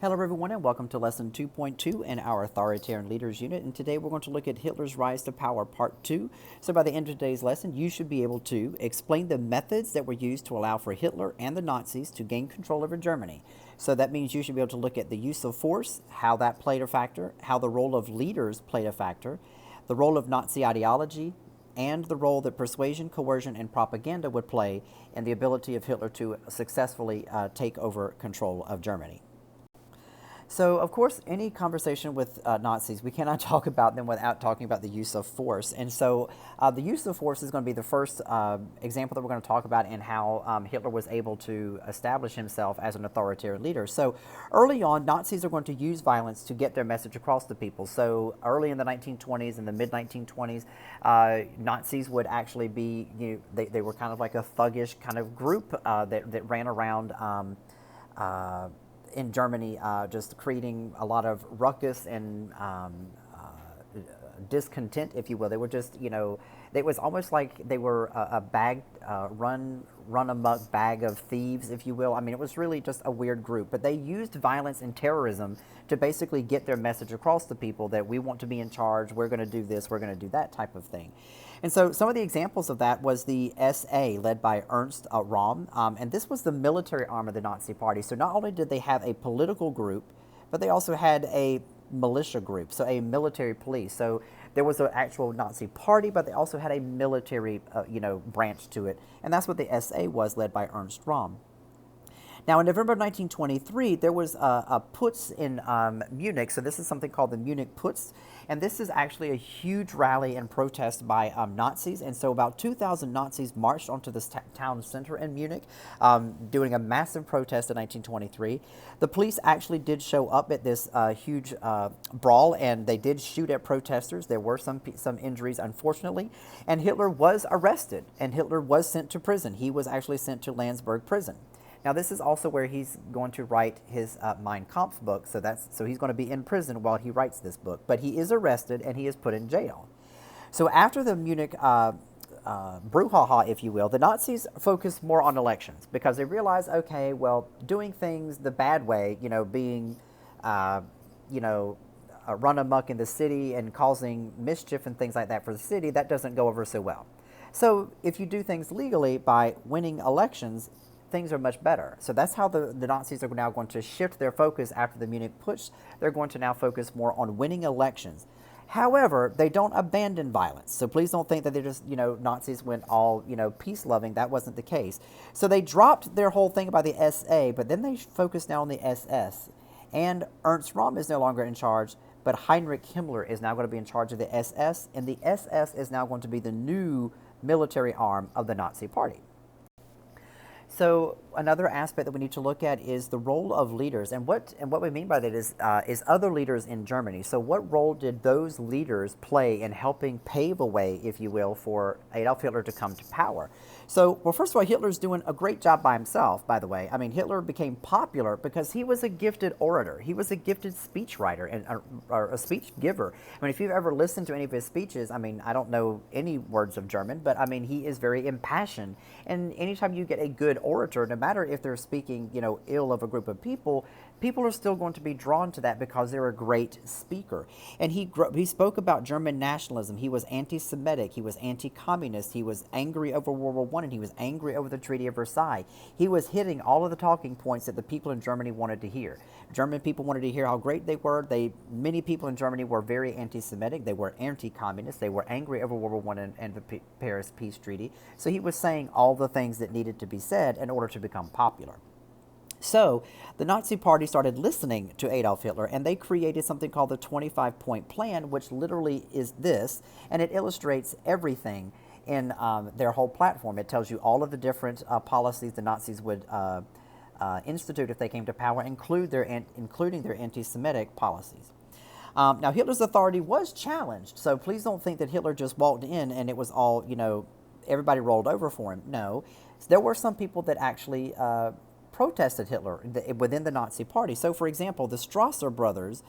Hello everyone and welcome to lesson 2.2 in our authoritarian leaders unit, and today we're going to look at Hitler's rise to power part 2. So by the end of today's lesson you should be able to explain the methods that were used to allow for Hitler and the Nazis to gain control over Germany. So that means you should be able to look at the use of force, how that played a factor, how the role of leaders played a factor, the role of Nazi ideology, and the role that persuasion, coercion, and propaganda would play in the ability of Hitler to successfully take over control of Germany. So, of course, any conversation with Nazis, we cannot talk about them without talking about the use of force. And so the use of force is going to be the first example that we're going to talk about in how Hitler was able to establish himself as an authoritarian leader. So early on, Nazis are going to use violence to get their message across to people. So early in the 1920s, in the mid-1920s, Nazis would actually be, they were kind of like a thuggish kind of group that ran around in Germany, just creating a lot of ruckus and discontent, if you will. They were just, it was almost like they were a bag, run amok bag of thieves, if you will. I mean, it was really just a weird group. But they used violence and terrorism to basically get their message across to people that we want to be in charge, we're going to do this, we're going to do that type of thing. And so some of the examples of that was the SA, led by Ernst Röhm, and this was the military arm of the Nazi Party. So not only did they have a political group, but they also had a militia group, so a military police. So there was an actual Nazi party, but they also had a military, branch to it, and that's what the SA was, led by Ernst Röhm. Now, in November 1923, there was a Putsch in Munich. So this is something called the Munich Putsch, and this is actually a huge rally and protest by Nazis. And so about 2,000 Nazis marched onto this town center in Munich, doing a massive protest in 1923. The police actually did show up at this huge brawl, and they did shoot at protesters. There were some injuries, unfortunately, and Hitler was arrested, and Hitler was sent to prison. He was actually sent to Landsberg prison. Now, this is also where he's going to write his Mein Kampf book, so he's going to be in prison while he writes this book. But he is arrested, and he is put in jail. So after the Munich brouhaha, if you will, the Nazis focused more on elections because they realized, okay, well, doing things the bad way, being, run amok in the city and causing mischief and things like that for the city, that doesn't go over so well. So if you do things legally by winning elections, things are much better. So that's how the Nazis are now going to shift their focus after the Munich Putsch. They're going to now focus more on winning elections. However, they don't abandon violence. So please don't think that they're just, Nazis went all, peace-loving. That wasn't the case. So they dropped their whole thing about the SA, but then they focused now on the SS. And Ernst Röhm is no longer in charge, but Heinrich Himmler is now going to be in charge of the SS, and the SS is now going to be the new military arm of the Nazi Party. So another aspect that we need to look at is the role of leaders, and what we mean by that is other leaders in Germany. So what role did those leaders play in helping pave a way, if you will, for Adolf Hitler to come to power? So, well, first of all, Hitler's doing a great job by himself, by the way. I mean, Hitler became popular because he was a gifted orator. He was a gifted speechwriter and or a speech giver. I mean, if you've ever listened to any of his speeches, I mean, I don't know any words of German, but I mean, he is very impassioned. And anytime you get a good orator, no matter if they're speaking, ill of a group of people, people are still going to be drawn to that because they're a great speaker. And he spoke about German nationalism. He was anti-Semitic. He was anti-communist. He was angry over World War I, and he was angry over the Treaty of Versailles. He was hitting all of the talking points that the people in Germany wanted to hear. German people wanted to hear how great they were. Many people in Germany were very anti-Semitic. They were anti-communist. They were angry over World War I and the Paris Peace Treaty. So he was saying all the things that needed to be said in order to become popular. So the Nazi Party started listening to Adolf Hitler, and they created something called the 25-point plan, which literally is this, and it illustrates everything in their whole platform. It tells you all of the different policies the Nazis would institute if they came to power, including their anti-Semitic policies. Now, Hitler's authority was challenged, so please don't think that Hitler just walked in and it was all, everybody rolled over for him. No, there were some people that actually protested Hitler within the Nazi Party. So, for example, the Strasser brothers,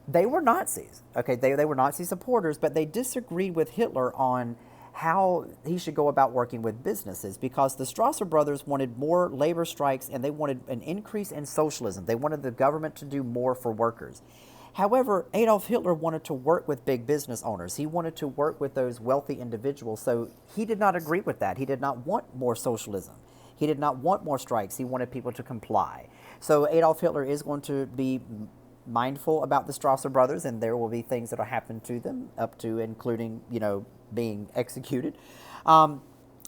they were Nazis. Okay, they were Nazi supporters, but they disagreed with Hitler on how he should go about working with businesses, because the Strasser brothers wanted more labor strikes and they wanted an increase in socialism. They wanted the government to do more for workers. However, Adolf Hitler wanted to work with big business owners. He wanted to work with those wealthy individuals, so he did not agree with that. He did not want more socialism. He did not want more strikes. He wanted people to comply. So Adolf Hitler is going to be mindful about the Strasser brothers, and there will be things that will happen to them, up to including, being executed.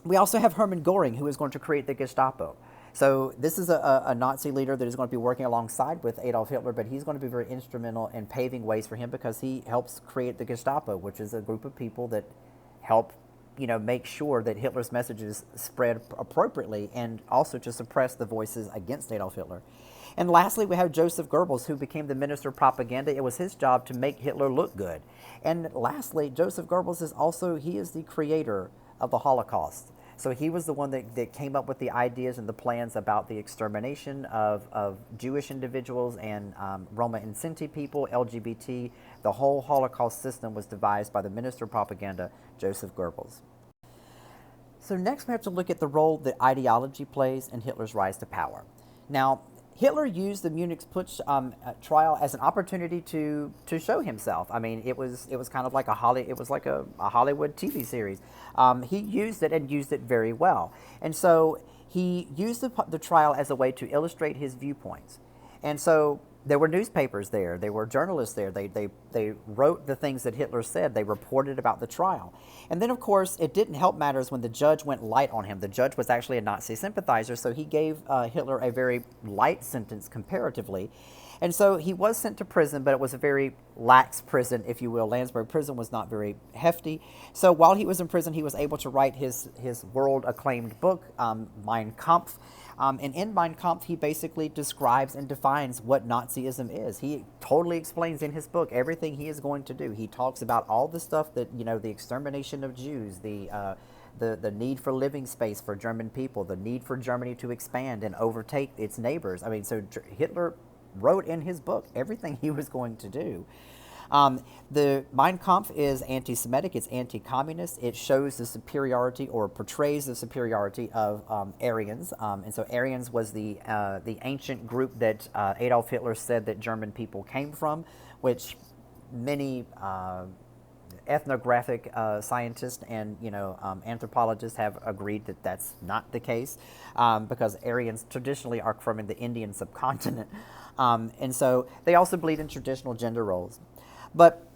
We also have Hermann Goring, who is going to create the Gestapo. So this is a Nazi leader that is going to be working alongside with Adolf Hitler, but he's going to be very instrumental in paving ways for him, because he helps create the Gestapo, which is a group of people that help make sure that Hitler's messages spread appropriately, and also to suppress the voices against Adolf Hitler. And lastly, we have Joseph Goebbels, who became the Minister of Propaganda. It was his job to make Hitler look good. And lastly, Joseph Goebbels is the creator of the Holocaust. So he was the one that came up with the ideas and the plans about the extermination of Jewish individuals and Roma and Sinti people, LGBT. The whole Holocaust system was devised by the Minister of Propaganda, Joseph Goebbels. So next we have to look at the role that ideology plays in Hitler's rise to power. Now, Hitler used the Munich Putsch trial as an opportunity to show himself. I mean, it was kind of like a Hollywood TV series. He used it, and used it very well. And so he used the trial as a way to illustrate his viewpoints. And so there were newspapers there. There were journalists there. They wrote the things that Hitler said. They reported about the trial. And then, of course, it didn't help matters when the judge went light on him. The judge was actually a Nazi sympathizer, so he gave Hitler a very light sentence comparatively. And so he was sent to prison, but it was a very lax prison, if you will. Landsberg prison was not very hefty. So while he was in prison, he was able to write his world-acclaimed book, Mein Kampf. And in Mein Kampf, he basically describes and defines what Nazism is. He totally explains in his book everything he is going to do. He talks about all the stuff that, the extermination of Jews, the need for living space for German people, the need for Germany to expand and overtake its neighbors. I mean, so Hitler wrote in his book everything he was going to do. The Mein Kampf is anti-Semitic, it's anti-communist, it shows the superiority, or portrays the superiority of Aryans. And so Aryans was the ancient group that Adolf Hitler said that German people came from, which many ethnographic scientists and anthropologists have agreed that that's not the case, because Aryans traditionally are from the Indian subcontinent. And so they also believe in traditional gender roles. But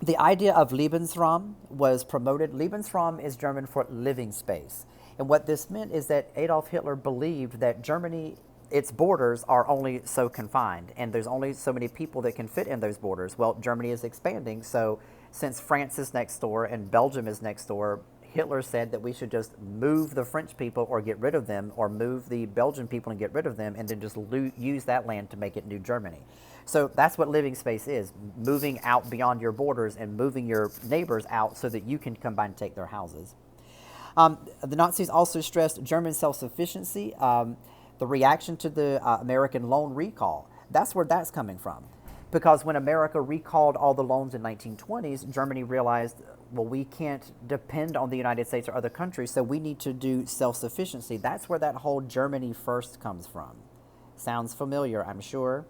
the idea of Lebensraum was promoted. Lebensraum is German for living space. And what this meant is that Adolf Hitler believed that Germany, its borders are only so confined, and there's only so many people that can fit in those borders. Well, Germany is expanding, so since France is next door and Belgium is next door, Hitler said that we should just move the French people or get rid of them, or move the Belgian people and get rid of them, and then just use that land to make it New Germany. So that's what living space is, moving out beyond your borders and moving your neighbors out so that you can come by and take their houses. The Nazis also stressed German self-sufficiency, the reaction to the American loan recall. That's where that's coming from. Because when America recalled all the loans in 1920s, Germany realized, well, we can't depend on the United States or other countries, so we need to do self-sufficiency. That's where that whole Germany first comes from. Sounds familiar, I'm sure.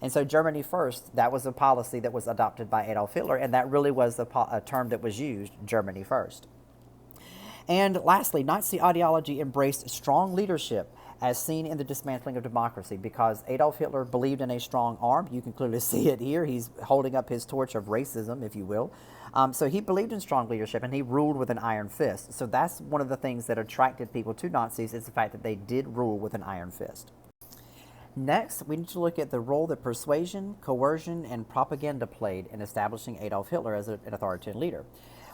And so Germany first, that was a policy that was adopted by Adolf Hitler, and that really was a term that was used, Germany first. And lastly, Nazi ideology embraced strong leadership, as seen in the dismantling of democracy, because Adolf Hitler believed in a strong arm. You can clearly see it here. He's holding up his torch of racism, if you will. So he believed in strong leadership, and he ruled with an iron fist. So that's one of the things that attracted people to Nazis, is the fact that they did rule with an iron fist. Next, we need to look at the role that persuasion, coercion, and propaganda played in establishing Adolf Hitler as an authoritarian leader.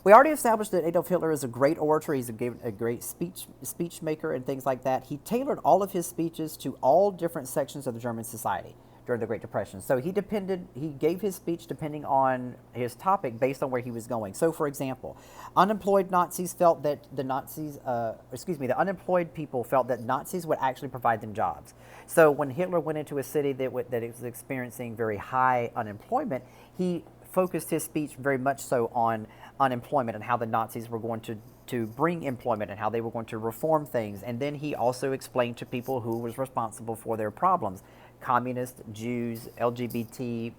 We already established that Adolf Hitler is a great orator. He's a great speech maker and things like that. He tailored all of his speeches to all different sections of the German society during the Great Depression. So he gave his speech depending on his topic based on where he was going. So, for example, unemployed Nazis felt that the unemployed people felt that Nazis would actually provide them jobs. So when Hitler went into a city that was experiencing very high unemployment, he focused his speech very much so on unemployment and how the Nazis were going to bring employment and how they were going to reform things. And then he also explained to people who was responsible for their problems: communists, Jews, LGBT,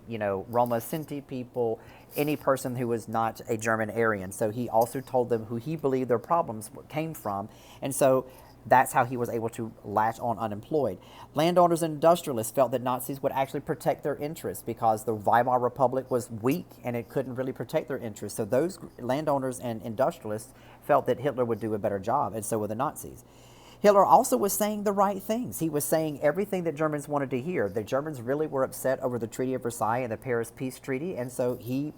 Roma Sinti people, any person who was not a German Aryan. So he also told them who he believed their problems came from. And so that's how he was able to latch on unemployed. Landowners and industrialists felt that Nazis would actually protect their interests because the Weimar Republic was weak and it couldn't really protect their interests. So those landowners and industrialists felt that Hitler would do a better job, and so would the Nazis. Hitler also was saying the right things. He was saying everything that Germans wanted to hear. The Germans really were upset over the Treaty of Versailles and the Paris Peace Treaty, and so he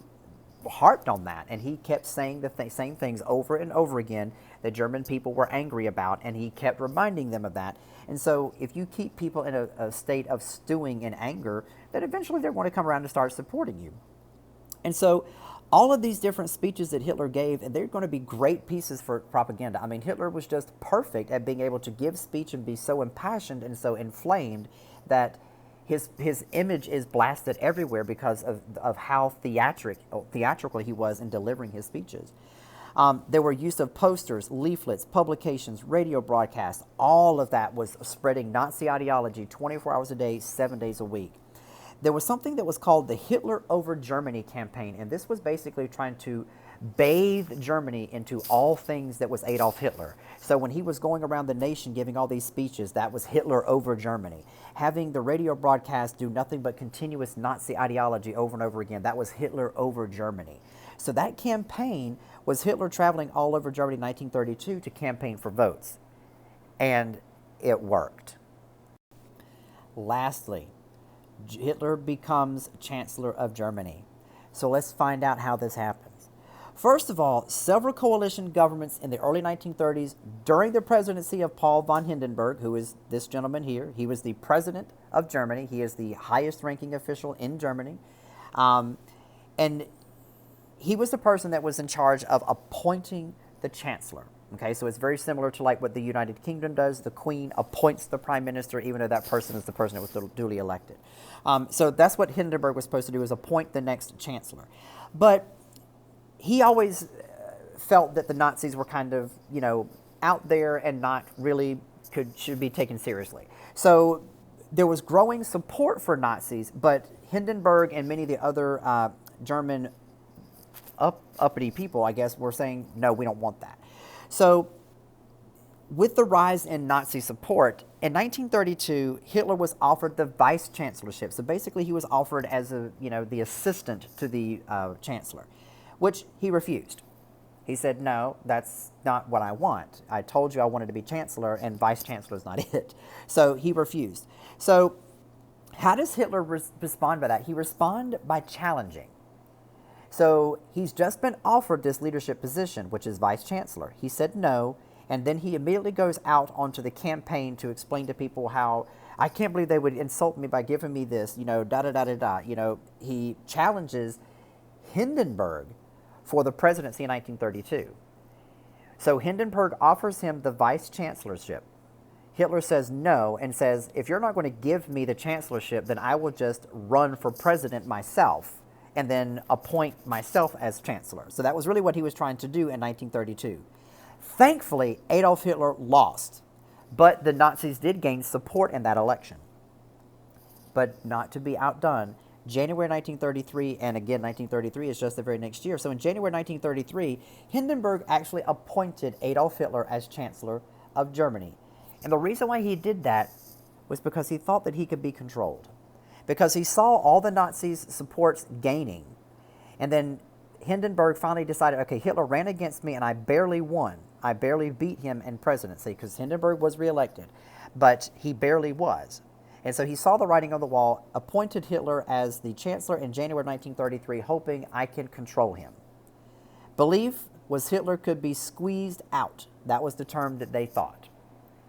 harped on that, and he kept saying the same things over and over again that German people were angry about, and he kept reminding them of that. And so if you keep people in a state of stewing in anger, then eventually they're going to come around and start supporting you. And so all of these different speeches that Hitler gave, and they're going to be great pieces for propaganda. I mean, Hitler was just perfect at being able to give speech and be so impassioned and so inflamed that his image is blasted everywhere because of how theatrical he was in delivering his speeches. There were use of posters, leaflets, publications, radio broadcasts. All of that was spreading Nazi ideology 24 hours a day, 7 days a week. There was something that was called the Hitler over Germany campaign, and this was basically trying to bathe Germany into all things that was Adolf Hitler. So when he was going around the nation giving all these speeches, that was Hitler over Germany. Having the radio broadcast do nothing but continuous Nazi ideology over and over again, that was Hitler over Germany. So that campaign was Hitler traveling all over Germany in 1932 to campaign for votes. And it worked. Lastly, Hitler becomes Chancellor of Germany. So let's find out how this happens. First of all, several coalition governments in the early 1930s, during the presidency of Paul von Hindenburg, who is this gentleman here, he was the president of Germany. He is the highest ranking official in Germany. And he was the person that was in charge of appointing the chancellor. Okay, so it's very similar to like what the United Kingdom does. The Queen appoints the prime minister, even though that person is the person that was duly elected. So that's what Hindenburg was supposed to do, is appoint the next chancellor. But he always felt that the Nazis were kind of, out there and not really should be taken seriously. So there was growing support for Nazis, but Hindenburg and many of the other German uppity people, I guess, were saying, no, we don't want that. So with the rise in Nazi support, in 1932, Hitler was offered the vice chancellorship. So basically he was offered as the assistant to the chancellor, which he refused. He said, no, that's not what I want. I told you I wanted to be chancellor, and vice chancellor is not it. So he refused. So how does Hitler respond by that? He responded by challenging. So he's just been offered this leadership position, which is vice chancellor. He said no, and then he immediately goes out onto the campaign to explain to people how, I can't believe they would insult me by giving me this, da-da-da-da-da. He challenges Hindenburg for the presidency in 1932. So Hindenburg offers him the vice chancellorship. Hitler says no and says, if you're not going to give me the chancellorship, then I will just run for president myself and then appoint myself as chancellor. So that was really what he was trying to do in 1932. Thankfully, Adolf Hitler lost, but the Nazis did gain support in that election. But not to be outdone, January 1933, and again 1933 is just the very next year. So in January 1933, Hindenburg actually appointed Adolf Hitler as Chancellor of Germany. And the reason why he did that was because he thought that he could be controlled. Because he saw all the Nazis' supports gaining. And then Hindenburg finally decided, okay, Hitler ran against me and I barely won. I barely beat him in presidency, because Hindenburg was reelected, but he barely was. And so he saw the writing on the wall, appointed Hitler as the chancellor in January 1933, hoping I can control him. Belief was Hitler could be squeezed out. That was the term that they thought.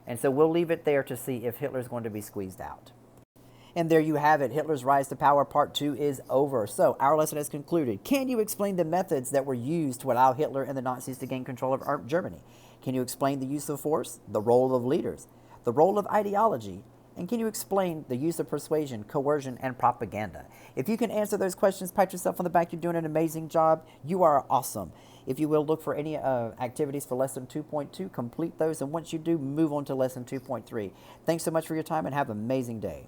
And so we'll leave it there to see if Hitler's going to be squeezed out. And there you have it. Hitler's Rise to Power Part 2 is over. So our lesson is concluded. Can you explain the methods that were used to allow Hitler and the Nazis to gain control of Germany? Can you explain the use of force, the role of leaders, the role of ideology, And can you explain the use of persuasion, coercion, and propaganda? If you can answer those questions, pat yourself on the back. You're doing an amazing job. You are awesome. If you will, look for any activities for Lesson 2.2, complete those, and once you do, move on to Lesson 2.3. Thanks so much for your time and have an amazing day.